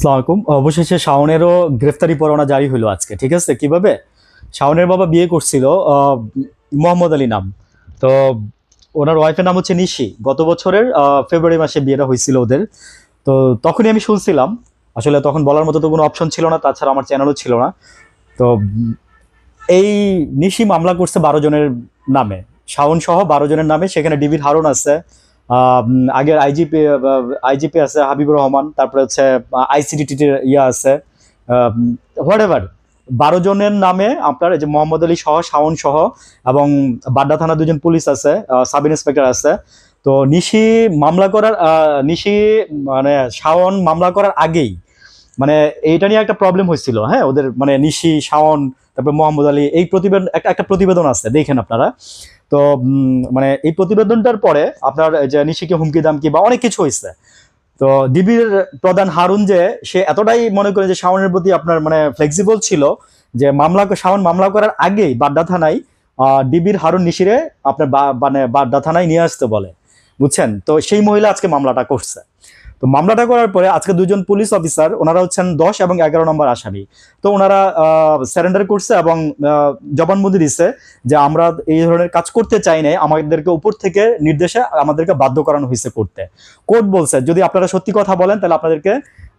আসসালামু আলাইকুম। অবশেষে শাওনেরও গ্রেফতারি পরোয়ানা জারি হলো আজকে। ঠিক আছে, কিভাবে শাওনের বাবা বিয়ে করছিল মোহাম্মদ আলী নাম। তো ওনার ওয়াইফের নাম হচ্ছে নিশি। গত বছরের ফেব্রুয়ারি মাসে বিয়েটা হয়েছিল ওদের। তো তখনই আমি শুনছিলাম, আসলে তখন বলার মতো তো কোনো অপশন ছিল না, তাছাড়া আমার চ্যানেলও ছিল না। তো এই নিশি মামলা করছে 12 জনের নামে, শাওন সহ 12 জনের নামে। সেখানে ডিবির হারুন আছে, আগের আইজিপি আছে হাবিবুর রহমান, তারপরে হচ্ছে আইসিডিটির ইয়া আছে, হোয়াট এভার। 12 জনের নামে আপনার এই যে মোহাম্মদ আলী সহ, শাওন সহ, এবং বাড্ডা থানা 2জন পুলিশ আছে, সাব ইন্সপেক্টর আছে। তো নিশি মানে শাওন মামলা করার আগেই মানে এইটা নিয়ে একটা প্রবলেম হয়েছিল। হ্যাঁ, ওদের মানে নিশি, শাওন, তারপর মোহাম্মদ আলী, এই প্রতিবেদন একটা প্রতিবেদন আছে, দেখেন আপনারা। তো মানে এই প্রতিবেদনটার পরে আপনার যে নিশিকে হুমকি দামকি বা অনেক কিছু হয়েছে। তো ডিবির প্রধান হারুন যে সে এতটাই মনে করে যে শাওনের প্রতি আপনার মানে ফ্লেক্সিবল ছিল, যে শাওন মামলা করার আগেই বাড্ডা থানায় ডিবির হারুন নিশিরে আপনার মানে বাড্ডা থানায় নিয়ে আসতে বলে, বুঝছেন। তো সেই মহিলা আজকে মামলাটা করছে। তো মামলাটা করার পরে আজকে 2জন পুলিশ অফিসার, ওনারা হচ্ছেন 10 এবং 11 নম্বর আসামি। তো ওনারা সারেন্ডার করছে এবং জবানবন্দি দিচ্ছে যে আমরা এই ধরনের কাজ করতে চাই নাই, আমাদেরকে উপর থেকে নির্দেশে আমাদেরকে বাধ্য করানো হয়েছে করতে। কোর্ট বলছে যদি আপনারা সত্যি কথা বলেন তাহলে আপনাদেরকে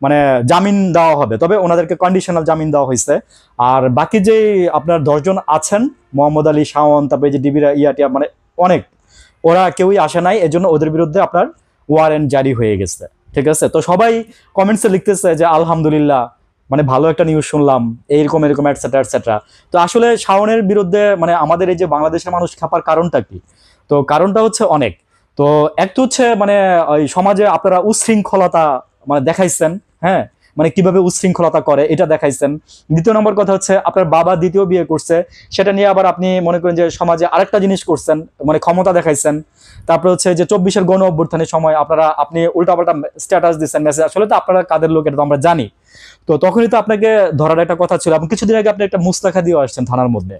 মানে জামিন দেওয়া হবে, তবে ওনাদেরকে কন্ডিশনাল জামিন দেওয়া হয়েছে। আর বাকি যে আপনার 10 জন আছেন, মোহাম্মদ আলী, শাওন, তারপরে যে ডিবিরা ইয়াটিয়া, মানে অনেক, ওরা কেউই আসে নাই, এজন্য ওদের বিরুদ্ধে আপনার ওয়ারেন্ট জারি হয়ে গেছে। ঠিক আছে, তো সবাই কমেন্টসে লিখতেছে যে আলহামদুলিল্লাহ, মানে ভালো একটা নিউজ শুনলাম, এইরকম এরকম এটসেট্রা এটসেট্রা। তো আসলে শাওনের বিরুদ্ধে মানে আমাদের এই যে বাংলাদেশের মানুষ খাপার কারণটা কি? তো কারণটা হচ্ছে অনেক। তো এক তো হচ্ছে মানে ওই সমাজে আপনারা উচ্ছৃঙ্খলতা মানে দেখাইছেন। হ্যাঁ, মানে কিভাবে উচ্ছৃঙ্খলতা করে এটা দেখাইছেন। দ্বিতীয় নম্বর কথা হচ্ছে আপনার বাবা দ্বিতীয় বিয়ে করছে, সেটা নিয়ে আবার আপনি মনে করেন যে সমাজে আরেকটা জিনিস করছেন, মানে ক্ষমতা দেখাইছেন। তারপরে হচ্ছে যে 24-এর গণ অভ্যুত্থানের সময় আপনি উল্টাপাল্টা স্ট্যাটাস দিচ্ছেন, মেসেজ। আসলে তো আপনারা কাদের লোক এটা তো আমরা জানি। তো তখনই তো আপনাকে ধরার একটা কথা ছিল, এবং কিছুদিন আগে আপনি একটা মুস্তাখা দিয়ে আসছেন থানার মধ্যে।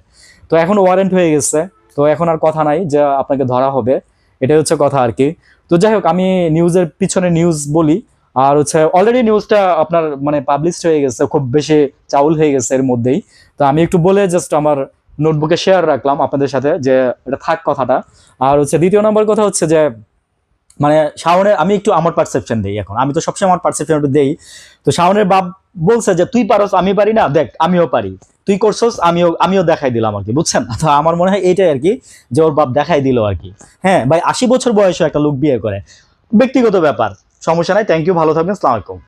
তো এখন ওয়ারেন্ট হয়ে গেছে, তো এখন আর কথা নাই যে আপনাকে ধরা হবে, এটাই হচ্ছে কথা আর কি। তো যাই হোক, আমি নিউজের পিছনে নিউজ বলি। আর হচ্ছে অলরেডি নিউজটা আপনার মানে পাবলিশ হয়ে গেছে, খুব বেশি চাউল হয়ে গেছে এর মধ্যেই। তো আমি একটু বলে জাস্ট আমার নোটবুকে শেয়ার রাখলাম আপনাদের সাথে, যে এটা থাক কথাটা। আর হচ্ছে দ্বিতীয় নম্বর কথা হচ্ছে যে মানে শাওনের, আমি একটু আমার পারসেপশন দেই, এখন আমি তো সবসময় আমার পারসেপশন একটু দেই। তো শাওনের বাপ বলছে যে তুই পারস, আমি পারি না, দেখ আমিও পারি, তুই করছস, আমিও দেখাই দিলাম আর কি, বুঝছেন। তো আমার মনে হয় এইটাই আর কি, যে ওর বাপ দেখাই দিল আর কি। হ্যাঁ ভাই, 80 বছর বয়সে একটা লোক বিয়ে করে, ব্যক্তিগত ব্যাপার, সমস্যা নাই। থ্যাংক ইউ, ভালো থাকবেন, আসসালামু আলাইকুম।